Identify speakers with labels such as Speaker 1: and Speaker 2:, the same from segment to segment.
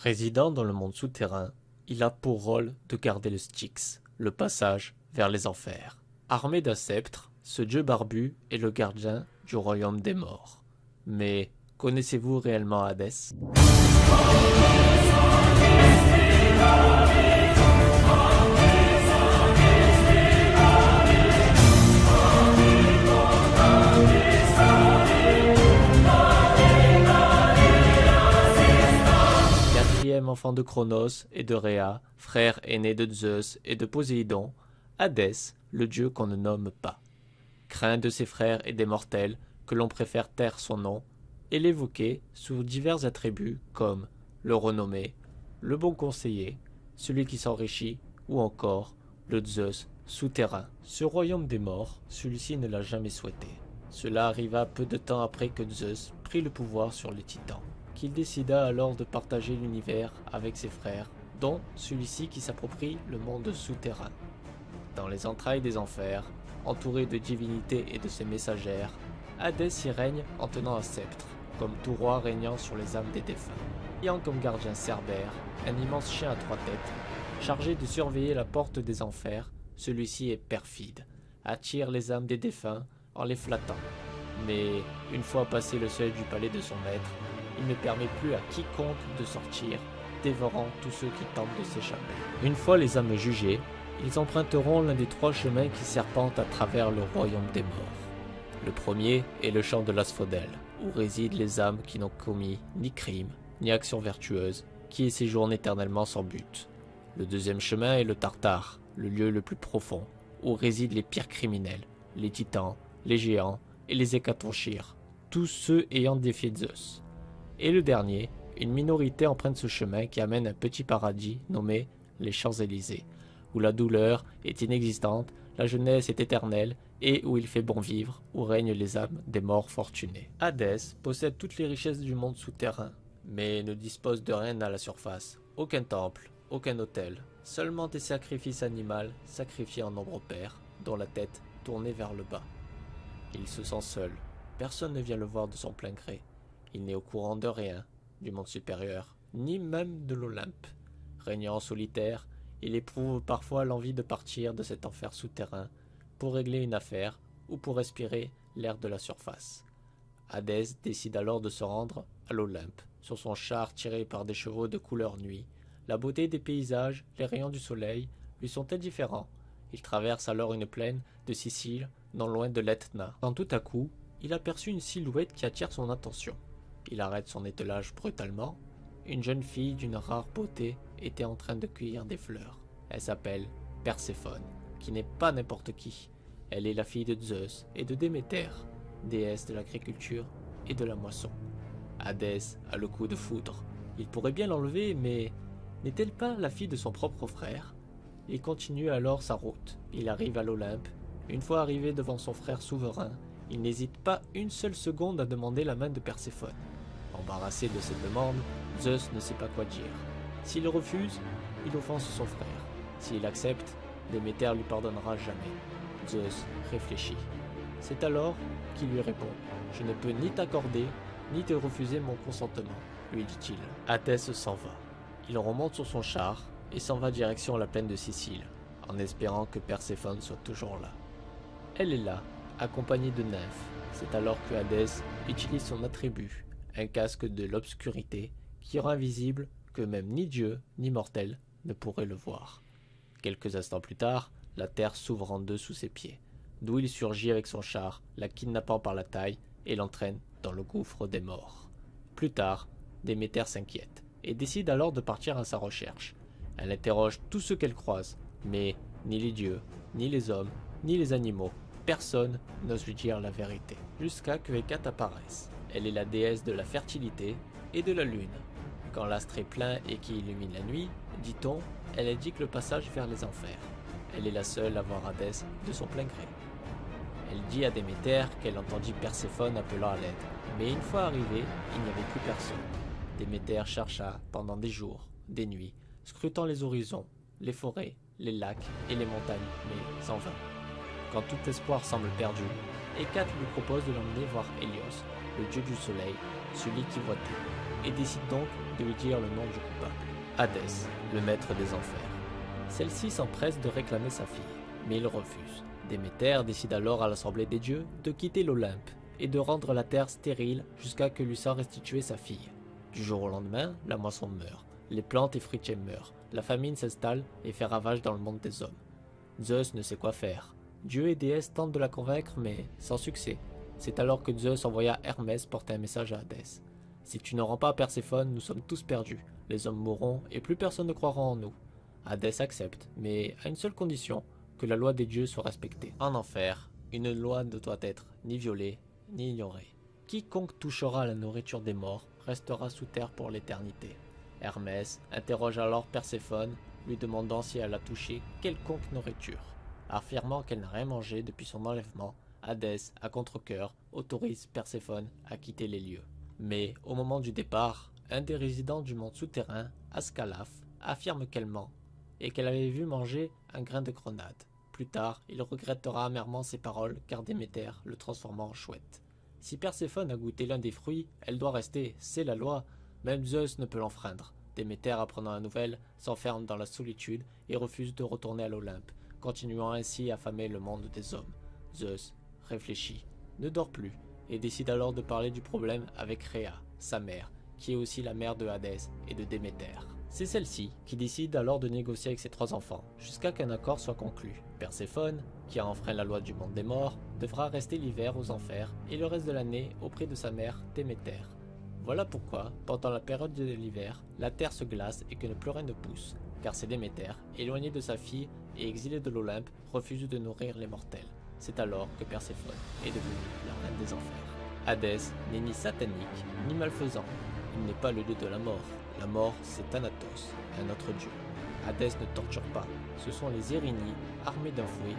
Speaker 1: Résidant dans le monde souterrain, il a pour rôle de garder le Styx, le passage vers les enfers. Armé d'un sceptre, ce dieu barbu est le gardien du royaume des morts. Mais connaissez-vous réellement Hadès? Quatrième enfant de Cronos et de Rhea, frère aîné de Zeus et de Poséidon, Hadès, le dieu qu'on ne nomme pas. Craint de ses frères et des mortels que l'on préfère taire son nom et l'évoquer sous divers attributs comme le renommé, le bon conseiller, celui qui s'enrichit ou encore le Zeus souterrain. Ce royaume des morts, celui-ci ne l'a jamais souhaité. Cela arriva peu de temps après que Zeus prit le pouvoir sur les titans, qu'il décida alors de partager l'univers avec ses frères, dont celui-ci qui s'approprie le monde souterrain. Dans les entrailles des enfers, entouré de divinités et de ses messagères, Hadès y règne en tenant un sceptre, comme tout roi régnant sur les âmes des défunts. Ayant comme gardien Cerbère, un immense chien à 3 têtes, chargé de surveiller la porte des enfers, celui-ci est perfide, attire les âmes des défunts en les flattant. Mais une fois passé le seuil du palais de son maître, il ne permet plus à quiconque de sortir, dévorant tous ceux qui tentent de s'échapper. Une fois les âmes jugées, ils emprunteront l'un des 3 chemins qui serpentent à travers le royaume des morts. Le premier est le champ de l'asphodèle, où résident les âmes qui n'ont commis ni crime, ni action vertueuse, qui y séjournent éternellement sans but. Le deuxième chemin est le Tartare, le lieu le plus profond, où résident les pires criminels, les titans, les géants et les hécatonchires, tous ceux ayant défié Zeus. Et le dernier, une minorité emprunte ce chemin qui amène un petit paradis nommé les Champs-Élysées, où la douleur est inexistante, la jeunesse est éternelle, et où il fait bon vivre, où règnent les âmes des morts fortunés. Hadès possède toutes les richesses du monde souterrain, mais ne dispose de rien à la surface. Aucun temple, aucun autel, seulement des sacrifices animaux sacrifiés en nombre pair, dont la tête tournée vers le bas. Il se sent seul, personne ne vient le voir de son plein gré. Il n'est au courant de rien, du monde supérieur, ni même de l'Olympe. Régnant en solitaire, il éprouve parfois l'envie de partir de cet enfer souterrain pour régler une affaire ou pour respirer l'air de la surface. Hadès décide alors de se rendre à l'Olympe, sur son char tiré par des chevaux de couleur nuit. La beauté des paysages, les rayons du soleil lui sont indifférents. Il traverse alors une plaine de Sicile, non loin de l'Etna. Quand tout à coup, il aperçut une silhouette qui attire son attention. Il arrête son ételage brutalement. Une jeune fille d'une rare beauté était en train de cueillir des fleurs. Elle s'appelle Perséphone, qui n'est pas n'importe qui. Elle est la fille de Zeus et de Déméter, déesse de l'agriculture et de la moisson. Hadès a le coup de foudre. Il pourrait bien l'enlever, mais n'est-elle pas la fille de son propre frère? Il continue alors sa route. Il arrive à l'Olympe. Une fois arrivé devant son frère souverain, il n'hésite pas une seule seconde à demander la main de Perséphone. Embarrassé de cette demande, Zeus ne sait pas quoi dire. S'il refuse, il offense son frère. S'il accepte, Déméter lui pardonnera jamais. Zeus réfléchit. C'est alors qu'il lui répond « Je ne peux ni t'accorder, ni te refuser mon consentement », lui dit-il. Hadès s'en va. Il remonte sur son char et s'en va direction la plaine de Sicile, en espérant que Perséphone soit toujours là. Elle est là, accompagnée de nymphes. C'est alors que Hadès utilise son attribut, un casque de l'obscurité, qui rend invisible que même ni Dieu ni mortel ne pourrait le voir. Quelques instants plus tard, la terre s'ouvre en deux sous ses pieds, d'où il surgit avec son char, la kidnappant par la taille et l'entraîne dans le gouffre des morts. Plus tard, Déméter s'inquiète et décide alors de partir à sa recherche. Elle interroge tous ceux qu'elle croise, mais ni les dieux, ni les hommes, ni les animaux, personne n'ose lui dire la vérité, jusqu'à que Hécate apparaisse. Elle est la déesse de la fertilité et de la lune. Quand l'astre est plein et qui illumine la nuit, dit-on, elle indique le passage vers les enfers. Elle est la seule à voir Hadès de son plein gré. Elle dit à Déméter qu'elle entendit Perséphone appelant à l'aide, mais une fois arrivée, il n'y avait plus personne. Déméter chercha pendant des jours, des nuits, scrutant les horizons, les forêts, les lacs et les montagnes, mais en vain. Quand tout espoir semble perdu, Hécate lui propose de l'emmener voir Hélios, le dieu du soleil, celui qui voit tout, et décide donc de lui dire le nom du coupable. Hadès, le maître des enfers. Celle-ci s'empresse de réclamer sa fille, mais il refuse. Déméter décide alors à l'Assemblée des dieux de quitter l'Olympe et de rendre la terre stérile jusqu'à que lui soit restituée sa fille. Du jour au lendemain, la moisson meurt, les plantes et fruitiers meurent, la famine s'installe et fait ravage dans le monde des hommes. Zeus ne sait quoi faire. Dieu et déesses tentent de la convaincre, mais sans succès. C'est alors que Zeus envoya Hermès porter un message à Hadès. Si tu ne rends pas Perséphone, nous sommes tous perdus. Les hommes mourront et plus personne ne croira en nous. Hadès accepte, mais à une seule condition, que la loi des dieux soit respectée. En enfer, une loi ne doit être ni violée, ni ignorée. Quiconque touchera à la nourriture des morts restera sous terre pour l'éternité. Hermès interroge alors Perséphone, lui demandant si elle a touché quelconque nourriture. Affirmant qu'elle n'a rien mangé depuis son enlèvement, Hadès, à contre-cœur, autorise Perséphone à quitter les lieux. Mais au moment du départ, un des résidents du monde souterrain, Ascalaphe, affirme qu'elle ment et qu'elle avait vu manger un grain de grenade. Plus tard, il regrettera amèrement ses paroles car Déméter le transforma en chouette. Si Perséphone a goûté l'un des fruits, elle doit rester, c'est la loi. Même Zeus ne peut l'enfreindre. Déméter, apprenant la nouvelle, s'enferme dans la solitude et refuse de retourner à l'Olympe, continuant ainsi à affamer le monde des hommes. Zeus réfléchit, ne dort plus, et décide alors de parler du problème avec Rhéa, sa mère, qui est aussi la mère de Hadès et de Déméter. C'est celle-ci qui décide alors de négocier avec ses 3 enfants, jusqu'à qu'un accord soit conclu. Perséphone, qui a enfreint la loi du monde des morts, devra rester l'hiver aux enfers et le reste de l'année auprès de sa mère Déméter. Voilà pourquoi, pendant la période de l'hiver, la terre se glace et que plus rien ne pousse, car c'est Déméter, éloigné de sa fille et exilé de l'Olympe, refuse de nourrir les mortels. C'est alors que Perséphone est devenue la reine des enfers. Hadès n'est ni satanique, ni malfaisant. Il n'est pas le dieu de la mort. La mort, c'est Thanatos, un autre dieu. Hadès ne torture pas. Ce sont les Érinies, armés d'un fouet,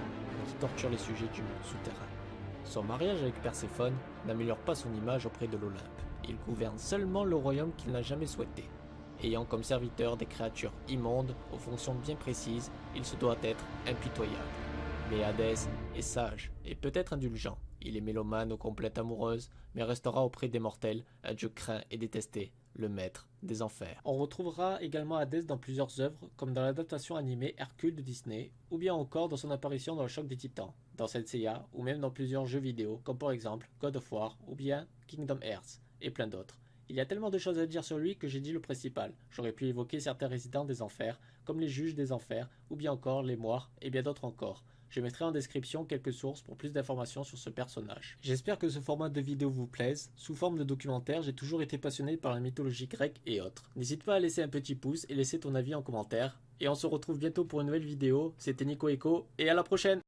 Speaker 1: qui torturent les sujets du monde souterrain. Son mariage avec Perséphone n'améliore pas son image auprès de l'Olympe. Il gouverne seulement le royaume qu'il n'a jamais souhaité. Ayant comme serviteur des créatures immondes aux fonctions bien précises, il se doit être impitoyable. Mais Hadès est sage et peut-être indulgent. Il est mélomane aux complètes amoureuses, mais restera auprès des mortels, un dieu craint et détesté, le maître des enfers. On retrouvera également Hadès dans plusieurs œuvres, comme dans l'adaptation animée Hercule de Disney, ou bien encore dans son apparition dans le Choc des Titans, dans Senseiya, ou même dans plusieurs jeux vidéo, comme par exemple God of War, ou bien Kingdom Hearts, et plein d'autres. Il y a tellement de choses à dire sur lui que j'ai dit le principal. J'aurais pu évoquer certains résidents des enfers, comme les juges des enfers, ou bien encore les moires, et bien d'autres encore. Je mettrai en description quelques sources pour plus d'informations sur ce personnage. J'espère que ce format de vidéo vous plaise. Sous forme de documentaire, j'ai toujours été passionné par la mythologie grecque et autres. N'hésite pas à laisser un petit pouce et laisser ton avis en commentaire. Et on se retrouve bientôt pour une nouvelle vidéo. C'était Nico Echo et à la prochaine!